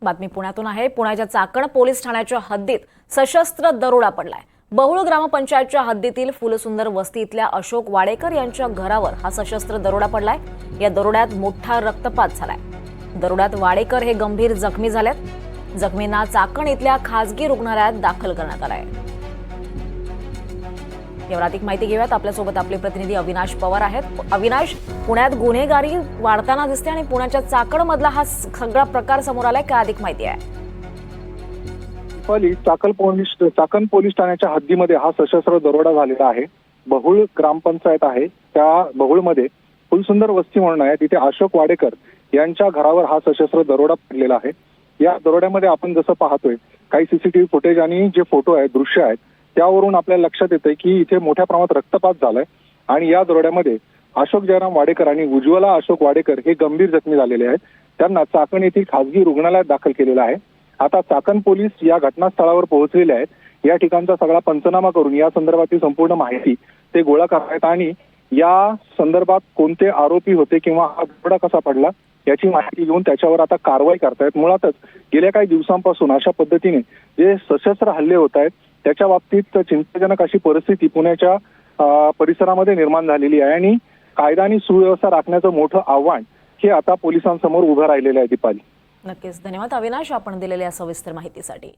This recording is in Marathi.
बातमी पुण्यातून आहे। पुण्याच्या चाकण पोलीस ठाण्याच्या हद्दीत सशस्त्र दरोडा पडलाय। बहुळ ग्रामपंचायतच्या हद्दीतील फुलसुंदर वस्तीतल्या अशोक वाडेकर यांच्या घरावर हा सशस्त्र दरोडा पडलाय। या दरोड्यात मोठा रक्तपात झालाय। दरोड्यात वाडेकर हे गंभीर जखमी झालेत। जखमींना चाकण इथल्या खासगी रुग्णालयात दाखल करण्यात आलंय। यावर अधिक माहिती घेऊयात। आपल्यासोबत आपले प्रतिनिधी अविनाश पवार आहेत। अविनाश, पुण्यात गुन्हेगारी वाढताना दिसते आणि पुण्याच्या चाकण मधला हा सगळा प्रकार समोर आलाय, काय अधिक माहिती आहे? चाकण पोलीस ठाण्याच्या हद्दीमध्ये हा सशस्त्र दरोडा झालेला आहे। बहुळ ग्रामपंचायत आहे, त्या बहुळमध्ये फुलसुंदर वस्ती म्हणून आहे, तिथे अशोक वाडेकर यांच्या घरावर हा सशस्त्र दरोडा पडलेला आहे। या दरोड्यामध्ये आपण जसं पाहतोय काही सीसीटीव्ही फुटेज आणि जे फोटो आहेत, दृश्य आहेत, त्यावरून आपल्याला लक्षात येतंय की इथे मोठ्या प्रमाणात रक्तपात झालाय आणि या दरोड्यामध्ये अशोक जयराम वाडेकर आणि उज्ज्वला अशोक वाडेकर हे गंभीर जखमी झालेले आहेत। त्यांना चाकण येथील खासगी रुग्णालयात दाखल केलेलं आहे। आता चाकण पोलीस या घटनास्थळावर पोहोचलेले आहेत। या ठिकाणचा सगळा पंचनामा करून या संदर्भातील संपूर्ण माहिती ते गोळा करतायत आणि या संदर्भात कोणते आरोपी होते किंवा हा दरोडा कसा पडला याची माहिती घेऊन त्याच्यावर आता कारवाई करतायत। मुळातच गेल्या काही दिवसांपासून अशा पद्धतीने जे सशस्त्र हल्ले होत आहेत त्याच्या बाबतीत चिंताजनक अशी परिस्थिती पुण्याच्या परिसरामध्ये निर्माण झालेली आहे आणि कायदा आणि सुव्यवस्था राखण्याचं मोठं आव्हान हे आता पोलिसांसमोर उभं राहिलेलं आहे। दीपाली, नक्कीच धन्यवाद अविनाश, आपण दिलेल्या सविस्तर माहितीसाठी।